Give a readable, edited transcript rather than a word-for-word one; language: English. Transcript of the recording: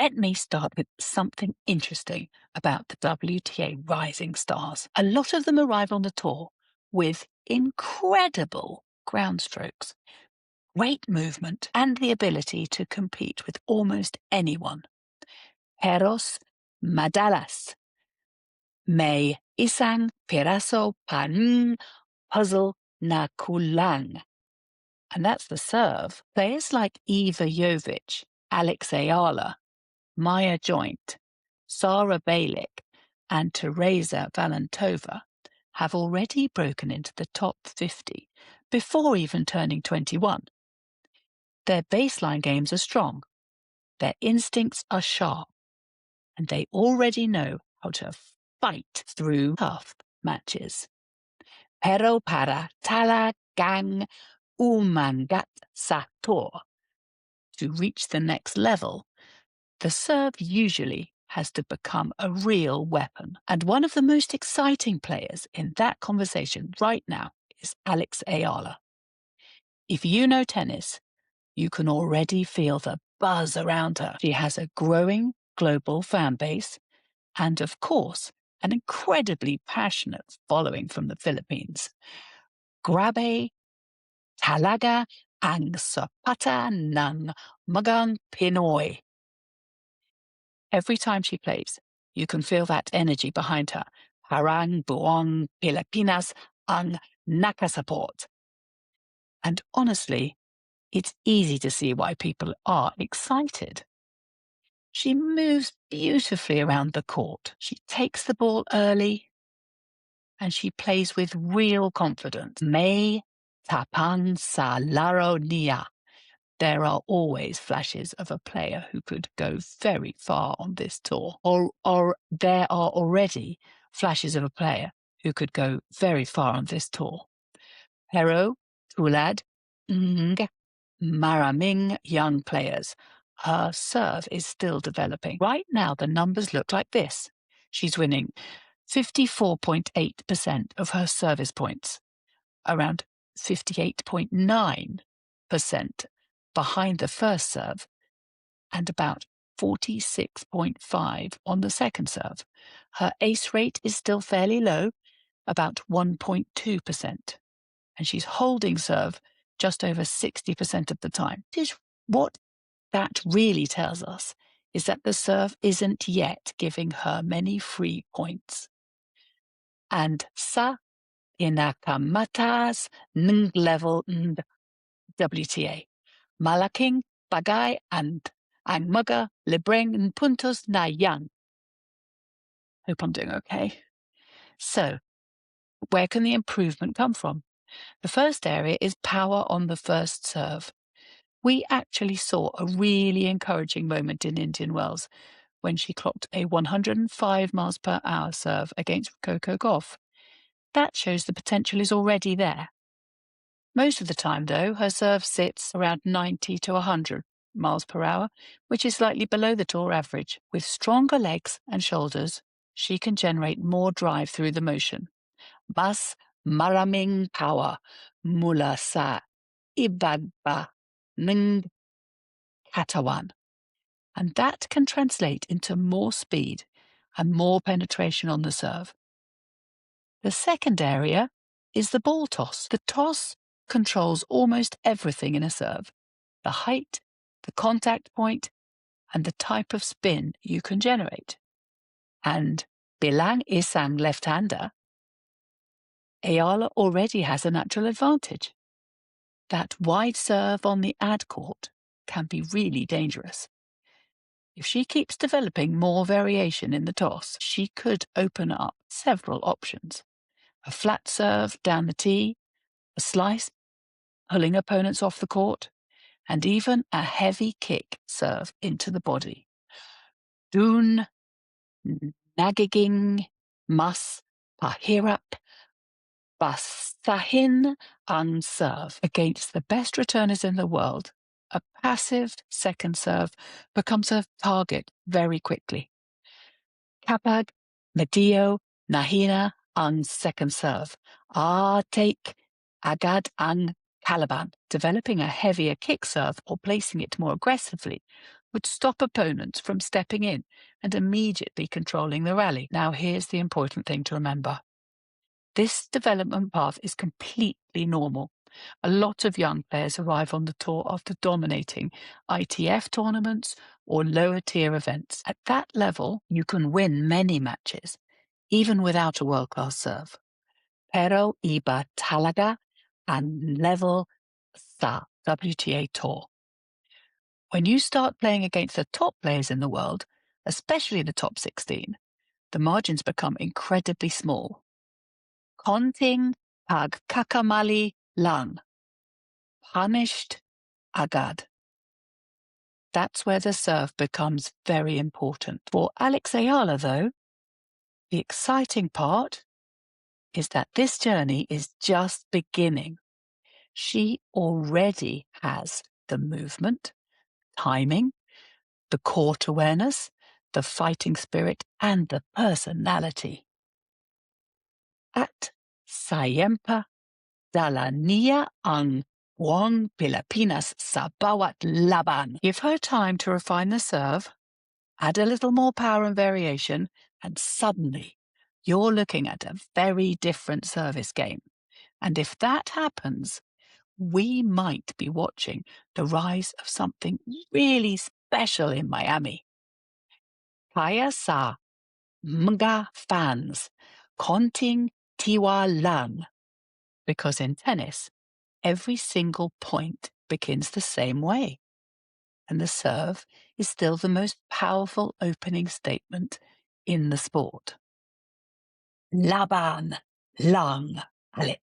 Let me start with something interesting about the WTA rising stars. A lot of them arrive on the tour with incredible ground strokes, great movement, and the ability to compete with almost anyone. Eros madalas may isang piraso pan puzzle na kulang. And that's the serve. Players like Iva Jovic, Alex Eala, Maya Joint, Sarah Balick, and Teresa Valentova have already broken into the top 50 before even turning 21. Their baseline games are strong, their instincts are sharp, and they already know how to fight through tough matches. Pero para talagang umangat sa tour, to reach the next level, the serve usually has to become a real weapon. And one of the most exciting players in that conversation right now is Alex Eala. If you know tennis, you can already feel the buzz around her. She has a growing global fan base and, of course, an incredibly passionate following from the Philippines. Grabe talaga ang sapata ng mga Pinoy. Every time she plays, you can feel that energy behind her. Parang buong Pilipinas ang nakasupport. And honestly, it's easy to see why people are excited. She moves beautifully around the court. She takes the ball early, and she plays with real confidence. May tapang sa laro niya. There are always flashes of a player who could go very far on this tour, or there are already flashes of a player who could go very far on this tour. Pero, tulad ng maraming young players, her serve is still developing. Right now, the numbers look like this. She's winning 54.8% of her service points, around 58.9% behind the first serve, and about 46.5 on the second serve. Her ace rate is still fairly low, about 1.2%, and she's holding serve just over 60% of the time. What that really tells us is that the serve isn't yet giving her many free points. And sa pinakamatas ng level ng WTA. Malaking bagay ang mga libreng puntos na yan. Hope I'm doing okay. So, where can the improvement come from? The first area is power on the first serve. We actually saw a really encouraging moment in Indian Wells when she clocked a 105 miles per hour serve against Coco Gauff. That shows the potential is already there. Most of the time, though, her serve sits around 90 to 100 miles per hour, which is slightly below the tour average. With stronger legs and shoulders, she can generate more drive through the motion. Mas maraming power mula sa ibaba ng katawan. And that can translate into more speed and more penetration on the serve. The second area is the ball toss. The toss controls almost everything in a serve: the height, the contact point, and the type of spin you can generate. And bilang isang left-hander, Eala already has a natural advantage. That wide serve on the ad court can be really dangerous. If she keeps developing more variation in the toss, she could open up several options. A flat serve down the tee, a slice, pulling opponents off the court, and even a heavy kick serve into the body. Dun nagiging mas pahirap basahin ang serve. Against the best returners in the world, a passive second serve becomes a target very quickly. Kapag medyo nahina ang second serve, take agad ang kalaban. Developing a heavier kick serve or placing it more aggressively would stop opponents from stepping in and immediately controlling the rally. Now, here's the important thing to remember. This development path is completely normal. A lot of young players arrive on the tour after dominating ITF tournaments or lower tier events. At that level, you can win many matches, even without a world-class serve. Pero iba talaga ang level sa WTA Tour. When you start playing against the top players in the world, especially the top 16, the margins become incredibly small. Konting pagkakamali lang. Punished agad. That's where the serve becomes very important. For Alex Eala, though, the exciting part is that this journey is just beginning. She already has the movement, timing, the court awareness, the fighting spirit, and the personality. At Sayempa dala niya ang buong Pilipinas sa bawat laban. Give her time to refine the serve, add a little more power and variation, and suddenly you're looking at a very different service game. And if that happens, we might be watching the rise of something really special in Miami. Kaya sa mga fans, konting tiwa lang. Because in tennis, every single point begins the same way. And the serve is still the most powerful opening statement in the sport. Laban lang, Alex.